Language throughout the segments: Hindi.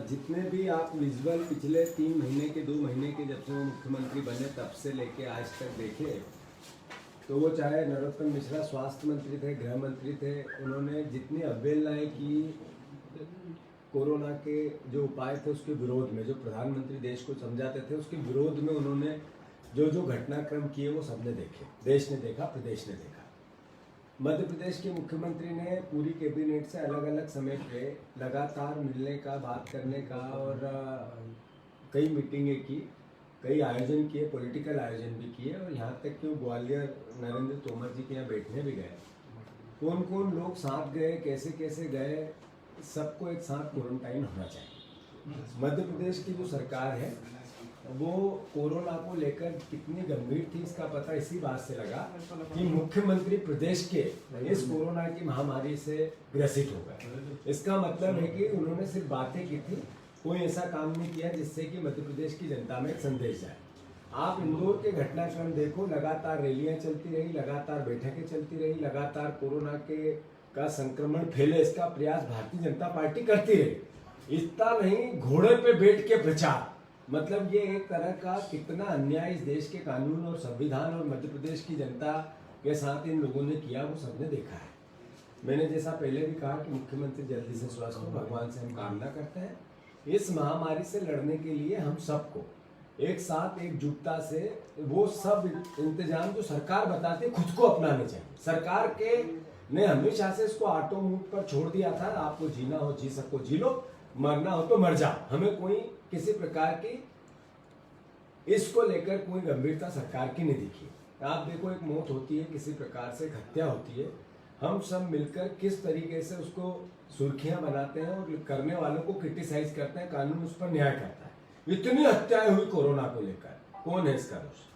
जितने भी आप विजुअल पिछले 3 महीने के 2 महीने के जब से वो मुख्यमंत्री बने तब से लेके आज तक देखे, तो वो चाहे नरोत्तम मिश्रा स्वास्थ्य मंत्री थे, गृह मंत्री थे, उन्होंने जितनी अवहेलनाएं की कोरोना के जो उपाय थे उसके विरोध में, जो प्रधानमंत्री देश को समझाते थे उसके विरोध में उन्होंने जो जो घटनाक्रम किए वो सबने देखे, देश ने देखा, प्रदेश ने देखा। मध्य प्रदेश के मुख्यमंत्री ने पूरी कैबिनेट से अलग अलग समय पे लगातार मिलने का, बात करने का और कई मीटिंगें की, कई आयोजन किए, पॉलिटिकल आयोजन भी किए और यहाँ तक कि वो ग्वालियर नरेंद्र तोमर जी के यहाँ बैठने भी गए। कौन कौन लोग साथ गए, कैसे कैसे गए, सबको एक साथ क्वारंटाइन होना चाहिए। मध्य प्रदेश की जो सरकार है वो कोरोना को लेकर कितनी गंभीर थी इसका पता इसी बात से लगा कि मुख्यमंत्री प्रदेश के इस कोरोना की महामारी से ग्रसित हो गए। इसका मतलब है कि उन्होंने सिर्फ बातें की थी, कोई ऐसा काम नहीं किया जिससे कि मध्य प्रदेश की जनता में एक संदेश जाए। आप इंदौर के घटनाक्रम देखो, लगातार रैलियां चलती रही, लगातार बैठकें चलती रही, लगातार कोरोना का संक्रमण फैले इसका प्रयास भारतीय जनता पार्टी करती रही। इतना नहीं, घोड़े पे बैठ के प्रचार, मतलब ये एक तरह का कितना अन्याय इस देश के कानून और संविधान और मध्य प्रदेश की जनता के साथ इन लोगों ने किया, वो सबने देखा है। मैंने जैसा पहले भी कहा कि मुख्यमंत्री जल्दी से स्वस्थ हो, भगवान से हम कामना करते हैं। इस महामारी से लड़ने के लिए हम सबको एक साथ एकजुटता से वो सब इंतजाम जो सरकार बताती है खुद को अपनाने चाहिए। सरकार के ने हमेशा से इसको ऑटो मूड पर छोड़ दिया था, आपको जीना हो जी सको जी लो, मरना हो तो मर जाओ। हमें कोई किसी प्रकार की इसको लेकर कोई गंभीरता सरकार की नहीं दिखी। आप देखो, एक मौत होती है, किसी प्रकार से हत्या होती है, हम सब मिलकर किस तरीके से उसको सुर्खियां बनाते हैं और करने वालों को क्रिटिसाइज करते हैं, कानून उस पर न्याय करता है। इतनी हत्याएं हुई कोरोना को लेकर, कौन है इसका दोषी?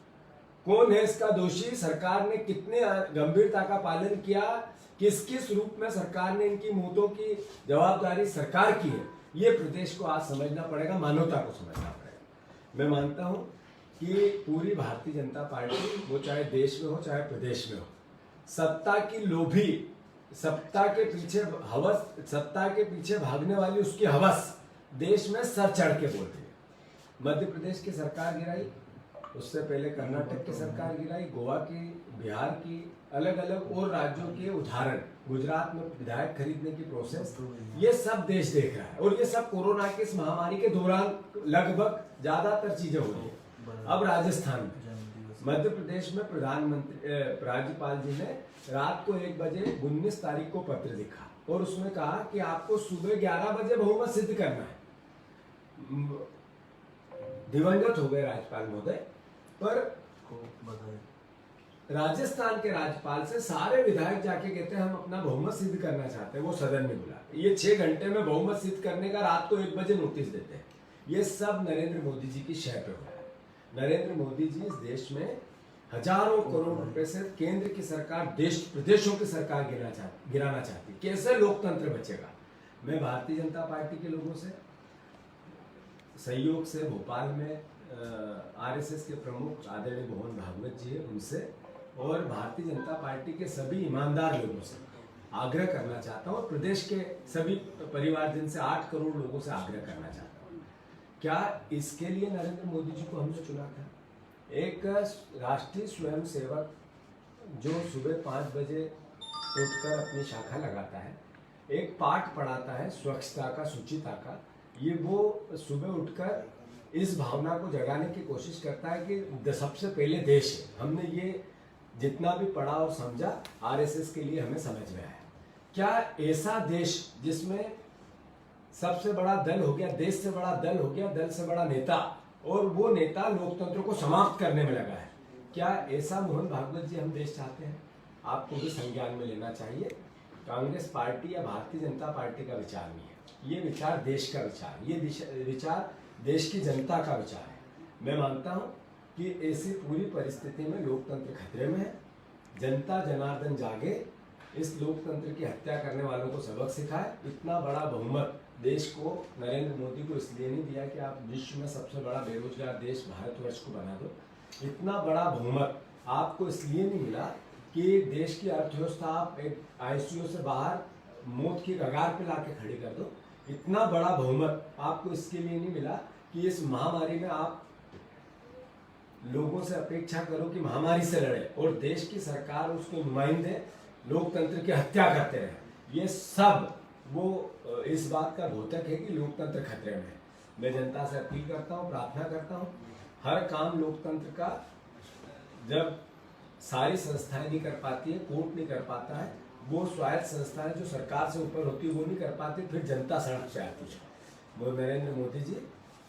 कौन है इसका दोषी? सरकार ने कितने गंभीरता का पालन किया, किस किस रूप में सरकार ने इनकी मौतों की जवाबदारी सरकार की है, ये प्रदेश को आज समझना पड़ेगा, मानवता को समझना पड़ेगा। मैं मानता हूं कि पूरी भारतीय जनता पार्टी, वो चाहे देश में हो चाहे प्रदेश में हो, सत्ता की लोभी, सत्ता के पीछे हवस, सत्ता के पीछे भागने वाली उसकी हवस देश में सर चढ़ के बोल रही है। मध्य प्रदेश की सरकार गिराई, उससे पहले कर्नाटक की सरकार गिराई, गोवा की, बिहार की, अलग अलग और राज्यों के उदाहरण, गुजरात में विधायक खरीदने की प्रोसेस, ये सब देश देख रहा है। और ये सब कोरोना की इस महामारी के दौरान लगभग ज्यादातर चीजें हो रही है। अब राजस्थान में, मध्य प्रदेश में प्रधानमंत्री राज्यपाल जी ने रात को 1 बजे 19 तारीख को पत्र लिखा और उसमें कहा कि आपको सुबह 11 बजे बहुमत सिद्ध करना है। दिवंगत हो गए राज्यपाल महोदय, पर राजस्थान के राज्यपाल से सारे विधायक जाके कहते हैं हम अपना बहुमत सिद्ध करना चाहते हैं, वो सदन में बुला। ये 6 घंटे में बहुमत सिद्ध करने का रात को 1 बजे नोटिस देते हैं। ये सब नरेंद्र मोदी जी की शय पे हो रहा है। नरेंद्र मोदी जी इस देश में हजारों करोड़ रुपए से केंद्र की सरकार देश प्रदेशों की सरकार गिराना चाहती। कैसे लोकतंत्र बचेगा? मैं भारतीय जनता पार्टी के लोगों से सहयोग से, भोपाल में आरएसएस के प्रमुख आदरणीय मोहन भागवत जी है, उनसे और भारतीय जनता पार्टी के सभी ईमानदार लोगों से आग्रह करना चाहता हूँ और प्रदेश के सभी परिवारजन से 8 करोड़ लोगों से आग्रह करना चाहता हूँ। क्या इसके लिए नरेंद्र मोदी जी को हमने चुना था? एक राष्ट्रीय स्वयंसेवक जो सुबह 5 बजे उठकर अपनी शाखा लगाता है, एक पाठ पढ़ाता है स्वच्छता का, शुचिता का, ये वो सुबह उठकर इस भावना को जगाने की कोशिश करता है कि सबसे पहले देश है। हमने ये जितना भी पढ़ा और समझा आरएसएस के लिए हमें समझ में आया। क्या ऐसा देश जिसमें सबसे बड़ा दल हो गया, देश से बड़ा दल हो गया, दल से बड़ा नेता, और वो नेता लोकतंत्र को समाप्त करने में लगा है, क्या ऐसा मोहन भागवत जी हम देश चाहते हैं? आपको भी संज्ञान में लेना चाहिए। कांग्रेस पार्टी या भारतीय जनता पार्टी का विचार नहीं है, ये विचार देश का विचार, ये विचार देश की जनता का विचार है। मैं मानता हूं कि ऐसी पूरी परिस्थिति में लोकतंत्र खतरे में है। जनता जनार्दन जागे, इस लोकतंत्र की हत्या करने वालों को सबक सिखाए। इतना बड़ा बहुमत देश को नरेंद्र मोदी को इसलिए नहीं दिया कि आप विश्व में सबसे बड़ा बेरोजगार देश भारतवर्ष को बना दो। इतना बड़ा बहुमत आपको इसलिए नहीं मिला कि देश की अर्थव्यवस्था आप एक आईसीयू से बाहर मौत की कगार पे लाके खड़ी कर दो। इतना बड़ा बहुमत आपको इसके लिए नहीं मिला कि इस महामारी में आप लोगों से अपेक्षा करो कि महामारी से लड़े और देश की सरकार उसको नुमाइंदे लोकतंत्र की हत्या करते रहे। ये सब वो इस बात का द्योतक है कि लोकतंत्र खतरे में है। मैं जनता से अपील करता हूँ, प्रार्थना करता हूँ, हर काम लोकतंत्र का जब सारी संस्थाएं नहीं कर पाती है, कोर्ट नहीं कर पाता है, वो स्वायत्त संस्थाएं जो सरकार से ऊपर होती है वो नहीं कर पाती, फिर जनता सड़क पे आती है। वो नरेंद्र मोदी जी,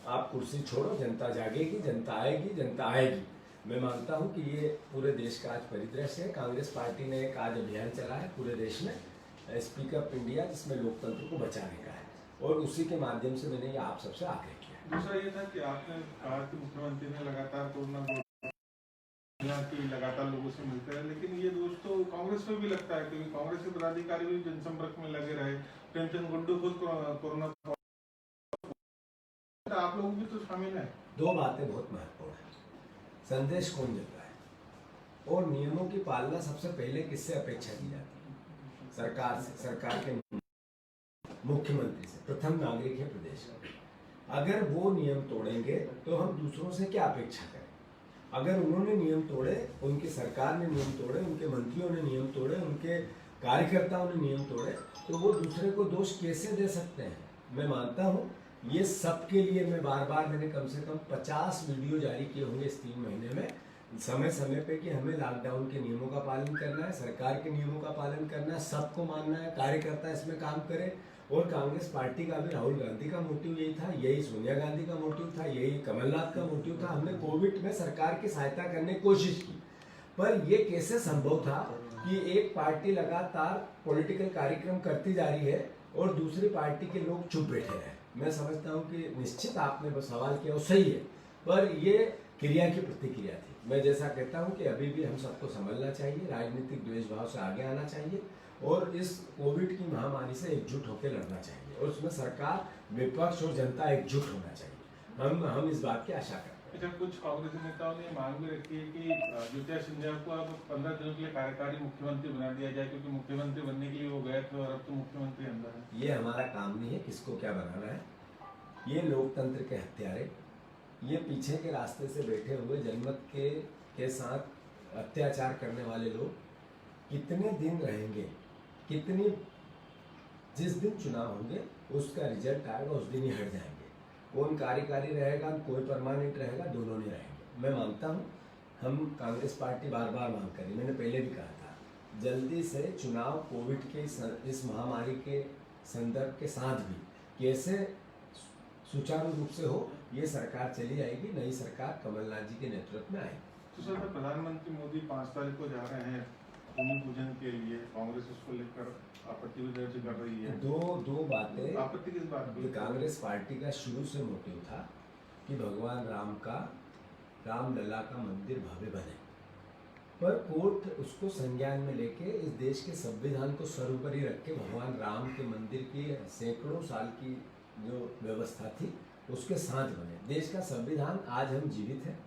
आप कुर्सी छोड़ो, जनता जागेगी, जनता आएगी, जनता आएगी। मैं मानता हूं कि ये पूरे देश का आज परिदृश्य है। कांग्रेस पार्टी ने एक आज अभियान चला है पूरे देश में, स्पीक अप इंडिया, जिसमें लोकतंत्र को बचाने का है, और उसी के माध्यम से मैंने ये आप सबसे आग्रह किया। दूसरा ये था कि आपने कहा कि मुख्यमंत्री ने लगातार कोरोना की लगातार लोगों से मिलते रहे, लेकिन ये दोष तो कांग्रेस में भी लगता है, क्योंकि कांग्रेस के पदाधिकारी भी जनसंपर्क में लगे रहे। प्रेमचंद गुड्डू खुद कोरोना, आप लोग भी तो शामिल हैं। दो बातें बहुत महत्वपूर्ण है, संदेश कौन देता है और नियमों की पालना सबसे पहले किससे अपेक्षा की जाती है? सरकार से, सरकार के मुख्यमंत्री से, प्रथम नागरिक है प्रदेश का। अगर वो नियम तोड़ेंगे तो हम दूसरों से क्या अपेक्षा करें? अगर उन्होंने नियम तोड़े, उनकी सरकार ने नियम तोड़े, उनके मंत्रियों ने नियम तोड़े, उनके कार्यकर्ताओं ने नियम तोड़े, तो वो दूसरे को दोष कैसे दे सकते हैं? मैं मानता हूँ ये सबके लिए मैं बार मैंने कम से कम 50 वीडियो जारी किए होंगे इस 3 महीने में, समय समय पे, कि हमें लॉकडाउन के नियमों का पालन करना है, सरकार के नियमों का पालन करना है, सबको मानना है, कार्यकर्ता इसमें काम करे। और कांग्रेस पार्टी का भी, राहुल गांधी का मोटिव यही था, यही सोनिया गांधी का मोटिव था, यही कमलनाथ का मोटिव था। हमने कोविड में सरकार की सहायता करने की कोशिश की, पर यह कैसे संभव था कि एक पार्टी लगातार पॉलिटिकल कार्यक्रम करती जा रही है और दूसरी पार्टी के लोग चुप बैठे रहे? मैं समझता हूं कि निश्चित आपने वो सवाल किया वो सही है, पर ये क्रिया की प्रतिक्रिया थी। मैं जैसा कहता हूं कि अभी भी हम सबको समझना चाहिए, राजनीतिक द्वेषभाव से आगे आना चाहिए और इस कोविड की महामारी से एकजुट होकर लड़ना चाहिए, और उसमें सरकार, विपक्ष और जनता एकजुट होना चाहिए। हम इस बात की आशा करते हैं। अच्छा, कुछ कांग्रेस नेताओं ने मांग भी रखी है कि ज्योतिरादित्य सिंधिया को अब 15 दिनों के लिए कार्यकारी मुख्यमंत्री बना दिया जाए, क्योंकि मुख्यमंत्री बनने के लिए वो गए थे और अब तो मुख्यमंत्री अंदर है। ये हमारा काम नहीं है किसको क्या बनाना है। ये लोकतंत्र के हत्यारे, ये पीछे के रास्ते से बैठे हुए जनमत के साथ अत्याचार करने वाले लोग कितने दिन रहेंगे, कितनी, जिस दिन चुनाव होंगे उसका रिजल्ट आएगा उस दिन ही हट जाएंगे। कौन कार्यकारी रहेगा, कोई परमानेंट रहेगा, दोनों नहीं रहेंगे। मैं मानता हूँ, हम कांग्रेस पार्टी बार मांग करी, मैंने पहले भी कहा था, जल्दी से चुनाव कोविड के इस महामारी के संदर्भ के साथ भी कैसे सुचारू रूप से हो, ये सरकार चली जाएगी, नई सरकार कमलनाथ जी के नेतृत्व में आएगी। तो सर, प्रधानमंत्री मोदी 5 तारीख को जा रहे हैं भूमि पूजन के लिए, कांग्रेस उसको लेकर आपत्ति भी दर्ज कर रही है। दो बातें। आपत्ति किस बात की? कांग्रेस पार्टी का शुरू से मोटिव था कि भगवान राम का, रामलला का मंदिर भव्य बने, पर कोर्ट उसको संज्ञान में लेके इस देश के संविधान को सर्वोपरि रख के भगवान राम के मंदिर की सैकड़ों साल की जो व्यवस्था थी उसके साथ बने। देश का संविधान आज हम जीवित हैं,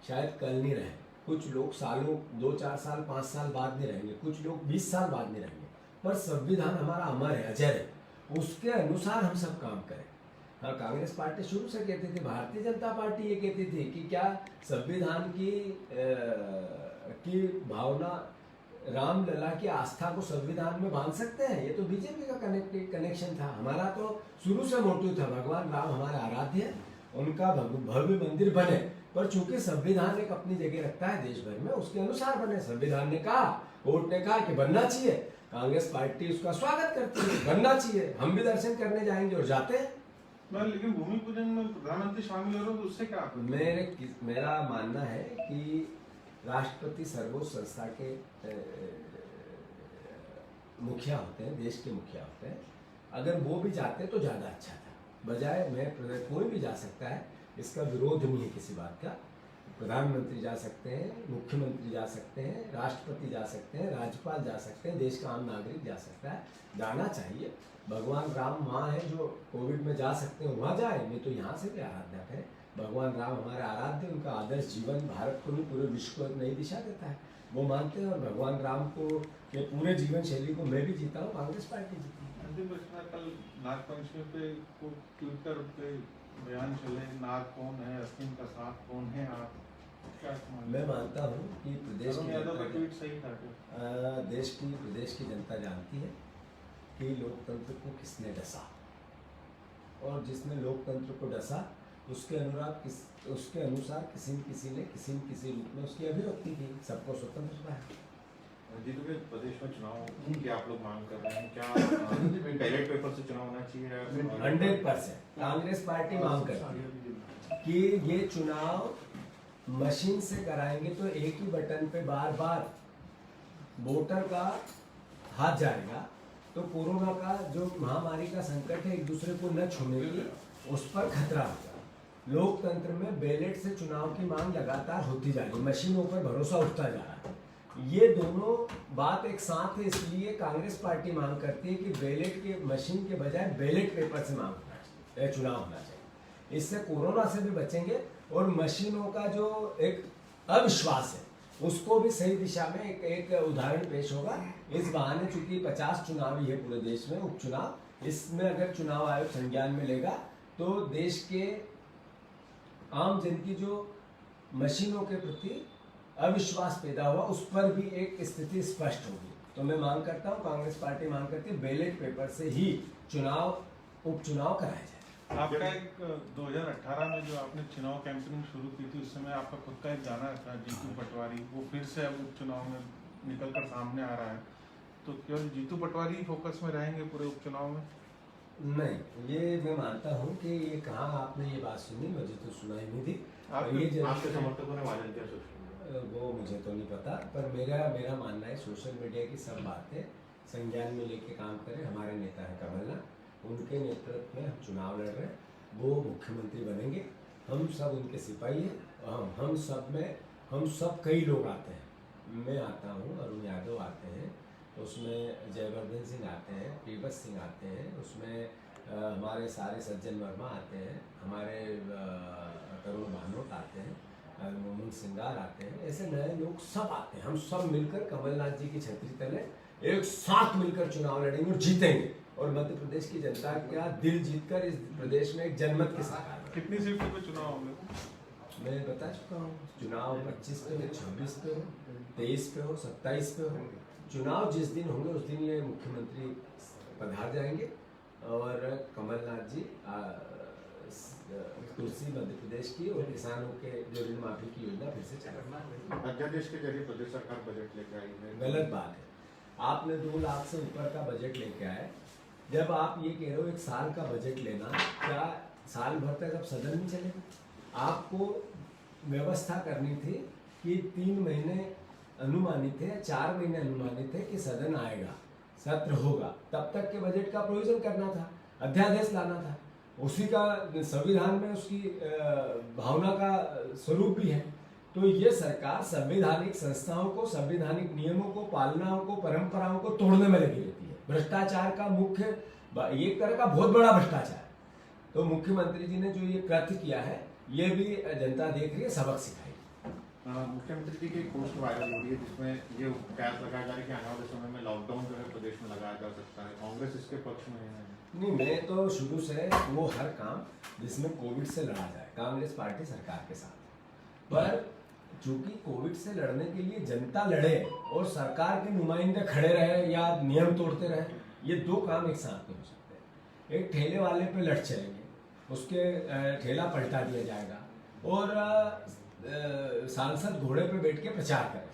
शायद कल नहीं रहे, कुछ लोग सालों 2-4 साल 5 साल बाद नहीं रहेंगे, कुछ लोग 20 साल बाद नहीं रहेंगे, पर संविधान हमारा अमर है, अजय है, उसके अनुसार हम सब काम करें। हाँ, कांग्रेस पार्टी शुरू से कहती थी, भारतीय जनता पार्टी ये कहती थी कि क्या संविधान की भावना, रामलला की आस्था को संविधान में बांध सकते हैं? ये तो बीजेपी का कनेक्शन था। हमारा तो शुरू से मोटिव था, भगवान राम हमारे आराध्य हैं, उनका भव्य मंदिर बने, पर चूंकि संविधान एक अपनी जगह रखता है देश भर में, उसके अनुसार बने। संविधान ने कहा, कोर्ट ने कहा कि बनना चाहिए, कांग्रेस पार्टी उसका स्वागत करती है, बनना चाहिए, हम भी दर्शन करने जाएंगे और जाते हैं। लेकिन भूमि पूजन में प्रधानमंत्री शामिल हो रहे, तो उससे क्या? मेरा मानना है कि राष्ट्रपति सर्वोच्च संस्था के मुखिया होते हैं, देश के मुखिया होते हैं, अगर वो भी जाते तो ज़्यादा अच्छा था, बजाय मैं, कोई भी जा सकता है, इसका विरोध नहीं है किसी बात का। प्रधानमंत्री जा सकते हैं, मुख्यमंत्री जा सकते हैं, राष्ट्रपति जा सकते हैं, राज्यपाल जा सकते हैं, देश का आम नागरिक जा सकता है, जाना चाहिए। भगवान राम माँ है जो कोविड में जा सकते हैं, वहाँ जाए, नहीं तो यहाँ से भी आराधना करें। भगवान राम हमारे आराध्य, उनका आदर्श जीवन भारत को नहीं पूरे विश्व को नई दिशा देता है, वो मानते हैं, और भगवान राम को के पूरे जीवन शैली को मैं भी जीता हूँ, कांग्रेस पार्टी जीती है। अंतिम प्रश्न है, कल नागपंचमी पे को ट्विटर पे बयान चले, नाग कौन है, असीम का सांप कौन है, आप क्या समझ? मैं मानता हूँ कि प्रदेश अरुण की यादव का जनता ट्वीट सही था क्या? प्रदेश की जनता जानती है कि लोकतंत्र को किसने डसा, और जिसने लोकतंत्र को डसा उसके अनुसार किसी न किसी रूप में उसकी अभिव्यक्ति की। सबको स्वतंत्रता है। जीतू के प्रदेश में चुनाव की आप लोग मांग कर रहे हैं, क्या बैलेट पेपर से चुनाव होना चाहिए? 100% कांग्रेस पार्टी मांग करती है कि ये चुनाव मशीन से कराएंगे तो एक ही बटन पे बार बार वोटर का हाथ जाएगा, तो कोरोना का जो महामारी का संकट है एक दूसरे को न छूनेगी, उस पर खतरा होगा। लोकतंत्र में बैलेट से चुनाव की मांग लगातार होती जा रही है, मशीनों पर भरोसा उठता जा रहा है। ये दोनों बात एक साथ है, इसलिए कांग्रेस पार्टी मांग करती है कि बैलेट के मशीन के बजाय बैलेट पेपर से चुनाव होना चाहिए। इससे कोरोना से भी बचेंगे और मशीनों का जो एक अविश्वास है उसको भी सही दिशा में एक उदाहरण पेश होगा। इस बहाने चूंकि 50 चुनावी है पूरे देश में, उपचुनाव, इसमें अगर चुनाव आयोग संज्ञान में लेगा तो देश के आम जन की जो मशीनों के प्रति अविश्वास पैदा हुआ उस पर भी एक स्थिति स्पष्ट होगी। तो मैं मांग करता हूँ, कांग्रेस पार्टी मांग करती है बैलेट पेपर से ही उपचुनाव कराया जाए। आपका एक 2018 में जो आपने चुनाव कैंपेनिंग शुरू की थी, उस समय आपका खुद का एक गाना था जीतू पटवारी, वो फिर से अब उपचुनाव में निकलकर सामने आ रहा है, तो केवल जीतू पटवारी ही फोकस में रहेंगे पूरे उपचुनाव में? नहीं, ये मैं मानता हूँ कि ये कहाँ आपने ये बात सुनी, मुझे तो सुनाई नहीं थी। आपके समर्थकों ने वायरल किया सोशल मीडिया, वो मुझे तो नहीं पता, पर मेरा मानना है सोशल मीडिया की सब बातें संज्ञान में लेके काम करें। हमारे नेता हैं कमलनाथ, उनके नेतृत्व में हम चुनाव लड़ रहे हैं, वो मुख्यमंत्री बनेंगे, हम सब उनके सिपाही हैं। हम सब कई लोग आते हैं, मैं आता हूँ, अरुण यादव आते हैं, उसमें जयवर्धन सिंह आते हैं, पीबस सिंह आते हैं, उसमें हमारे सारे सज्जन वर्मा आते हैं, हमारे तरुण भानोट आते हैं, मोहन सिंगार आते हैं, ऐसे नए लोग सब आते हैं। हम सब मिलकर कमलनाथ जी की छतरी तले एक साथ मिलकर चुनाव लड़ेंगे और जीतेंगे, और मध्य प्रदेश की जनता का दिल जीतकर इस प्रदेश में एक जनमत के साथ। कितनी सीटों पे चुनाव होंगे? मैं बता चुका हूँ, चुनाव 25 पे हो, 26 पे हो, 23 पे हो, 27 पे हो। चुनाव जिस दिन होंगे उस दिन ये मुख्यमंत्री पधार जाएंगे और कमलनाथ जी कुर्सी मध्य प्रदेश की और किसानों के जो ऋण माफी की योजना फिर से चलाएंगे। अध्यादेश के जरिए प्रदेश सरकार बजट लेकर आई है, गलत बात है। आपने 2 लाख से ऊपर का बजट लेके आए, जब आप ये कह रहे हो 1 साल का बजट लेना, क्या साल भर तक अब सदन नहीं चलेगा? आपको व्यवस्था करनी थी कि 3 महीने अनुमानित है, 4 महीने अनुमानित है कि सदन आएगा, सत्र होगा, तब तक के बजट का प्रोविजन करना था, अध्यादेश लाना था। उसी का संविधान में उसकी भावना का स्वरूप भी है। तो ये सरकार संवैधानिक संस्थाओं को, संवैधानिक नियमों को, पालनाओं को, परंपराओं को तोड़ने में लगी रहती है। भ्रष्टाचार का मुख्य एक तरह का बहुत बड़ा भ्रष्टाचार। तो मुख्यमंत्री जी ने जो ये कृत्य किया है, ये भी जनता देख रही है, सबक सिखाएगी। मुख्यमंत्री जी की एक पोस्ट वायरल हो रही है जिसमें ये कयास लगाया जा रहा है कि आने वाले समय में लॉकडाउन जो है प्रदेश में लगाया जा सकता है, कांग्रेस इसके पक्ष में है? नहीं, मैं तो शुरू से वो हर काम जिसमें कोविड से लड़ा जाए, कांग्रेस पार्टी सरकार के साथ, पर चूंकि कोविड से लड़ने के लिए जनता लड़े और सरकार के नुमाइंदे खड़े रहे या नियम तोड़ते रहे, ये 2 काम एक साथ नहीं हो सकते। एक ठेले वाले पे लड़ चलेंगे, उसके ठेला पलटा दिया जाएगा और सांसद घोड़े पे बैठ के प्रचार करें,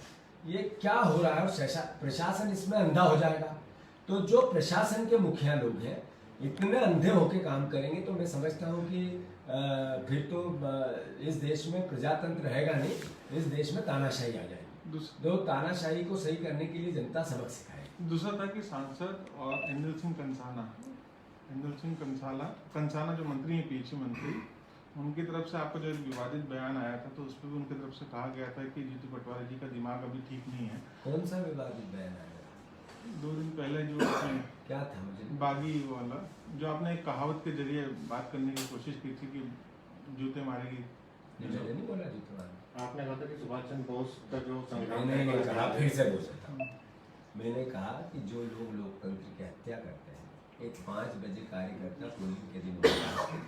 ये क्या हो रहा है? और प्रशासन इसमें अंधा हो जाएगा। तो जो प्रशासन के मुखिया लोग हैं इतने अंधे होके काम करेंगे, तो मैं समझता हूँ कि फिर तो इस देश में प्रजातंत्र रहेगा नहीं, इस देश में तानाशाही आ जाएगी। तो तानाशाही को सही करने के लिए जनता सबक सिखाएगी। दूसरा था कि सांसद और इंदल सिंह कंसाना जो मंत्री हैं, पीछे मंत्री, उनकी तरफ से आपका जो एक विवादित बयान आया था, तो उस पर भी उनकी तरफ से कहा गया था कि जीतू पटवारी जी का दिमाग अभी ठीक नहीं है। कौन सा विवादित बयान आया? 2 दिन पहले जो आपने क्या था? मुझे बागी वाला, जो आपने एक कहावत के जरिए बात करने की कोशिश की थी कि जूते मारेगी। मैंने नहीं बोला जी तुम्हारा। आपने कहा था कि सुभाष चंद्र बोस का जो संग्राम मैंने नहीं कहा, फिर से बोल सकता हूँ। मैंने कहा कि जो लोग लोकतंत्र की हत्या करते हैं एक 5 बजे कार्यकर्ता पोलिंग के दिन होता है,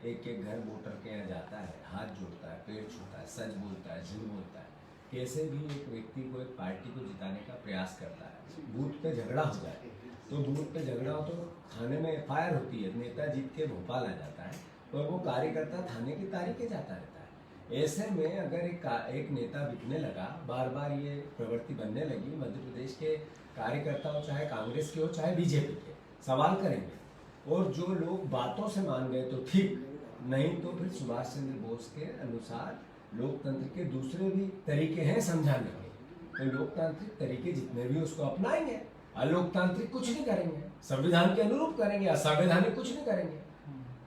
एक एक घर वोटर के यहाँ जाता है, हाथ जोड़ता है, पेड़ छूता है, सच बोलता है, झूठ बोलता है, कैसे भी एक व्यक्ति को, एक पार्टी को जिताने का प्रयास करता है। बूथ पे झगड़ा हो जाए तो बूथ पे झगड़ा हो तो थाने में FIR होती है, नेता जीत के भोपाल आ जाता है और वो कार्यकर्ता थाने की तारीखें जाता रहता है। ऐसे में अगर एक नेता बिकने लगा, बार बार ये प्रवृत्ति बनने लगी, मध्य प्रदेश के कार्यकर्ता हो, चाहे कांग्रेस के हो चाहे बीजेपी के, सवाल करेंगे। और जो लोग बातों से मान गए तो ठीक, नहीं तो फिर सुभाष चंद्र बोस के अनुसार लोकतंत्र के दूसरे भी तरीके हैं समझाने के, तो लोकतांत्रिक तरीके जितने भी उसको अपनाएंगे, अलोकतांत्रिक कुछ नहीं करेंगे, संविधान के अनुरूप करेंगे, असंवैधानिक कुछ नहीं करेंगे।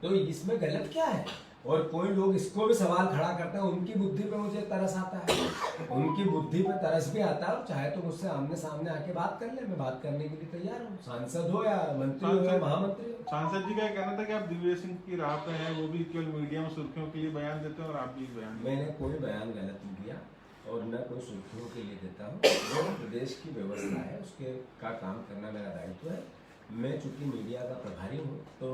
तो इसमें गलत क्या है? और कोई लोग इसको भी सवाल खड़ा करते हैं, उनकी बुद्धि पे मुझे तरस आता है, उनकी बुद्धि पे तरस भी आता है। चाहे तो मुझसे आमने सामने आके बात कर ले, मैं बात करने के लिए तैयार हूँ, सांसद हो या मंत्री हो या महामंत्री हो। सांसद जी का ये कहना था कि आप दिव्य सिंह की राह पे हैं, वो भी केवल मीडिया में सुर्खियों के लिए बयान देते हैं और आप भी बयान। मैंने कोई बयान गलत नहीं दिया और न कोई सुर्खियों के लिए देता हूँ। जो प्रदेश की व्यवस्था है उसके का काम करना मेरा दायित्व है। मैं चूंकि मीडिया का प्रभारी हूँ तो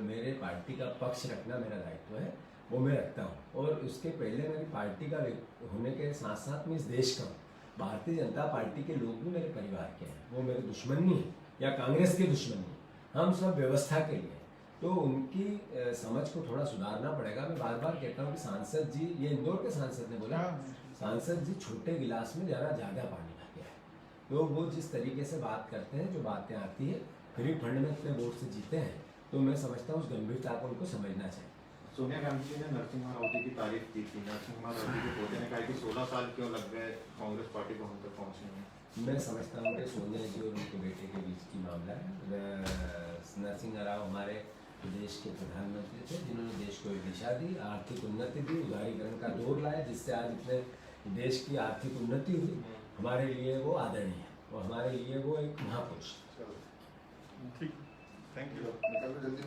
मेरे पार्टी का पक्ष रखना मेरा दायित्व है, वो मैं रखता हूँ। और उसके पहले मेरी पार्टी का होने के साथ साथ मैं इस देश का हूँ। भारतीय जनता पार्टी के लोग भी मेरे परिवार के हैं, वो मेरे दुश्मन नहीं है या कांग्रेस के दुश्मन नहीं, हम सब व्यवस्था के लिए। तो उनकी समझ को थोड़ा सुधारना पड़ेगा। मैं बार बार कहता हूँ कि सांसद जी, ये इंदौर के सांसद ने बोला, सांसद जी छोटे गिलास में ज़रा ज़्यादा पानी भर गया है। तो वो जिस तरीके से बात करते हैं, जो बातें आती है, फ्री फंड में इतने वोट से जीते हैं, तो मैं समझता हूँ उस गंभीरता को उनको समझना चाहिए। सोनिया गांधी जी ने नरसिम्हा राव जी की तारीफ की थी। नरसिम्हा राव जी के पोते ने कहा कि 16 साल क्यों लग गए कांग्रेस पार्टी को हम तक पहुंचने में। मैं समझता हूँ कि सोनिया जी और उनके बेटे के बीच की मामला है। नरसिम्हा राव हमारे देश के प्रधानमंत्री थे, जिन्होंने देश को एक दिशा दी, आर्थिक उन्नति दी, उदारीकरण का दौर लाया, जिससे आज इतने देश की आर्थिक उन्नति हुई। हमारे लिए वो आदरणीय है और हमारे लिए वो एक महापुरुष। ठीक, थैंक यू। जल्दी